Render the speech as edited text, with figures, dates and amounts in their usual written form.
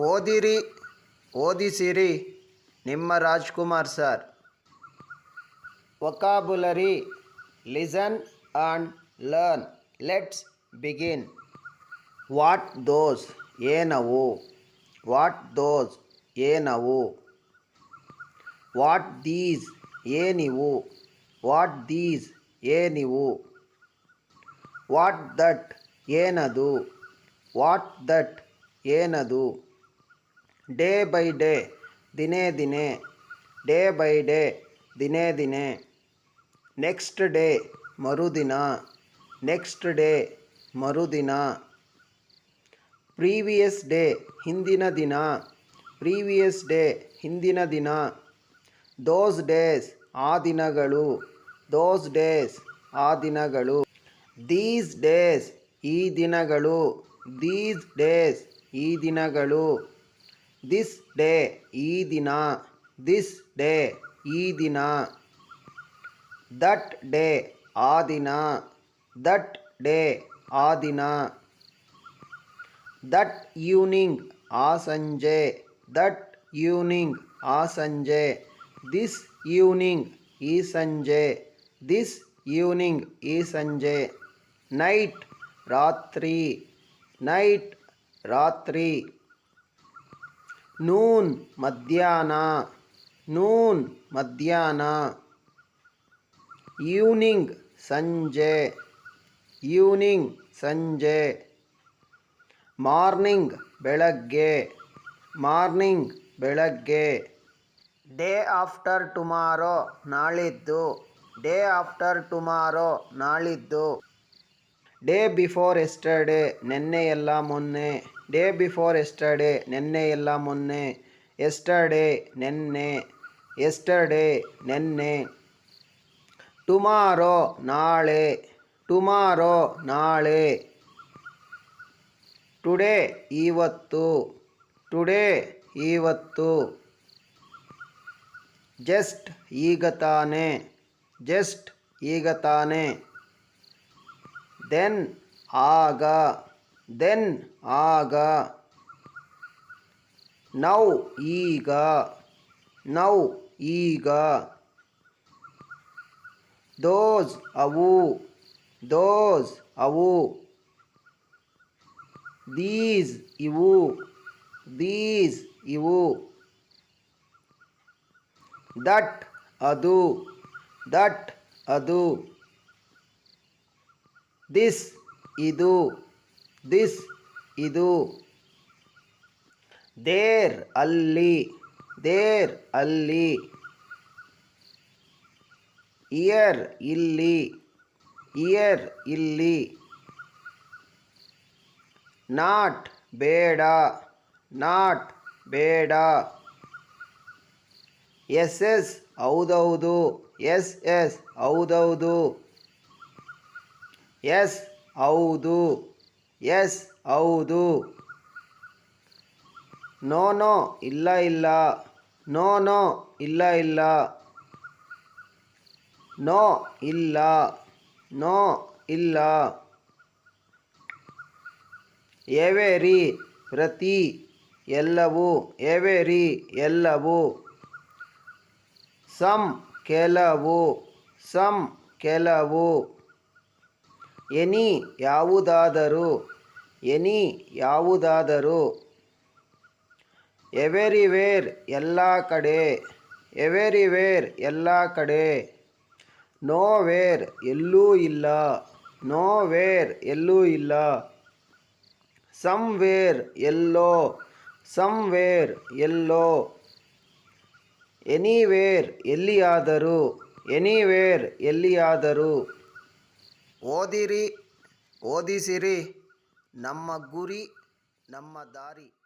ಓದಿರಿ ಓದಿಸಿರಿ ನಿಮ್ಮ Rajkumar sir. Vocabulary listen and learn. Let's begin. What those ಏನವು. ವಾಟ್ ದೋಸ್ ಏನವು. ವಾಟ್ ದೀಸ್ ಏನಿವು. ವಾಟ್ ದೀಸ್ ಏನಿವು. ವಾಟ್ ದಟ್ ಏನದು. ವಾಟ್ ದಟ್ ಏನದು. ಡೇ ಬೈ ಡೇ ದಿನೇ ದಿನೇ. ಡೇ ಬೈ ಡೇ ದಿನೇ ದಿನೇ. ನೆಕ್ಸ್ಟ್ ಡೇ ಮರುದಿನ. ನೆಕ್ಸ್ಟ್ ಡೇ ಮರುದಿನ. ಪ್ರೀವಿಯಸ್ ಡೇ ಹಿಂದಿನ ದಿನ. ಪ್ರೀವಿಯಸ್ ಡೇ ಹಿಂದಿನ ದಿನ. ದೋಸ್ ಡೇಸ್ ಆ ದಿನಗಳು. ದೋಸ್ ಡೇಸ್ ಆ ದಿನಗಳು. ದೀಸ್ ಡೇಸ್ ಈ ದಿನಗಳು. ದೀಸ್ ಡೇಸ್ ಈ ದಿನಗಳು. ದಿಸ್ ಡೇ ಈ ದಿನ. ದಿಸ್ ಡೇ ಈ ದಿನ. ದಟ್ ಡೇ ಆ ದಿನ. ದಟ್ ಡೇ ಆ ದಿನ. ದಟ್ ಈವ್ನಿಂಗ್ ಆ ಸಂಜೆ. ದಟ್ ಈವ್ನಿಂಗ್ ಆ ಸಂಜೆ. ದಿಸ್ ಈವ್ನಿಂಗ್ ಈ ಸಂಜೆ. ದಿಸ್ ಈವ್ನಿಂಗ್ ಈ ಸಂಜೆ. ನೈಟ್ ರಾತ್ರಿ. ನೈಟ್ ರಾತ್ರಿ. ನೂನ್ ಮಧ್ಯಾಹ್ನ. ನೂನ್ ಮಧ್ಯಾಹ್ನ. ಈವ್ನಿಂಗ್ ಸಂಜೆ. ಈವ್ನಿಂಗ್ ಸಂಜೆ. ಮಾರ್ನಿಂಗ್ ಬೆಳಗ್ಗೆ. ಮಾರ್ನಿಂಗ್ ಬೆಳಗ್ಗೆ. ಡೇ ಆಫ್ಟರ್ ಟುಮಾರೋ ನಾಳಿದ್ದು. ಡೇ ಆಫ್ಟರ್ ಟುಮಾರೋ ನಾಳಿದ್ದು. ಡೇ ಬಿಫೋರ್ ಎಸ್ಟರ್ಡೇ ನೆನ್ನೆಯಲ್ಲ ಮೊನ್ನೆ. ಡೇ ಬಿಫೋರ್ ಎಸ್ಟರ್ಡೇ ನೆನ್ನೆಯಲ್ಲ ಮೊನ್ನೆ. ಎಸ್ಟರ್ಡೇ ನೆನ್ನೆ. ಎಸ್ಟರ್ಡೇ ನೆನ್ನೆ. ಟುಮಾರೋ ನಾಳೆ. ಟುಮಾರೋ ನಾಳೆ. ಟುಡೇ ಇವತ್ತು. ಟುಡೇ ಇವತ್ತು. ಜಸ್ಟ್ ಈಗ ತಾನೆ. ಜಸ್ಟ್ ಈಗ ತಾನೆ. ದೆನ್ ಆಗ. ದೆನ್ ಆಗ. ನೌ ಈಗ. ನೌ ಈಗ. ದೋಸ್ ಅವು. ದೋಸ್ ಅವು. ದೀಸ್ ಇವು. ದೀಸ್ ಇವು. ದಟ್ ಅದು. ದಟ್ ಅದು. ದಿಸ್ ಇದು. ದಿಸ್ ಇದು. ದೇರ್ ಅಲ್ಲಿ. ದೇರ್ ಅಲ್ಲಿ. ಇಯರ್ ಇಲ್ಲಿ. ಇಯರ್ ಇಲ್ಲಿ. ನಾಟ್ ಬೇಡ. ನಾಟ್ ಬೇಡ. ಎಸ್ ಎಸ್ ಹೌದೌದು. ಎಸ್ ಎಸ್ ಹೌದೌದು. ಎಸ್ ಹೌದು. ಎಸ್ ಹೌದು. ನೋ ನೋ ಇಲ್ಲ ಇಲ್ಲ. ನೋ ನೋ ಇಲ್ಲ ಇಲ್ಲ. ನೋ ಇಲ್ಲ. ನೋ ಇಲ್ಲ. ಎವೆರಿ ಪ್ರತಿ. ಎಲ್ಲವೂ. ಎವೆರಿ ಎಲ್ಲವೂ. ಸಮ್ ಕೆಲವು. ಸಮ್ ಕೆಲವು. ಎನಿ ಯಾವುದಾದರೂ. ಎನಿ ಯಾವುದಾದರೂ. ಎವೆರಿವೇರ್ ಎಲ್ಲ ಕಡೆ. ಎವೆರಿವೇರ್ ಎಲ್ಲ ಕಡೆ. ನೋವೇರ್ ಎಲ್ಲೂ ಇಲ್ಲ. ನೋವೇರ್ ಎಲ್ಲೂ ಇಲ್ಲ. ಸಮ್ವೇರ್ ಎಲ್ಲೋ. ಸಮ್ವೇರ್ ಎಲ್ಲೋ. ಎನಿವೇರ್ ಎಲ್ಲಿಯಾದರೂ. ಎನಿವೇರ್ ಎಲ್ಲಿಯಾದರೂ. ಓದಿರಿ ಓದಿಸಿರಿ ನಮ್ಮ ಗುರಿ ನಮ್ಮ ದಾರಿ.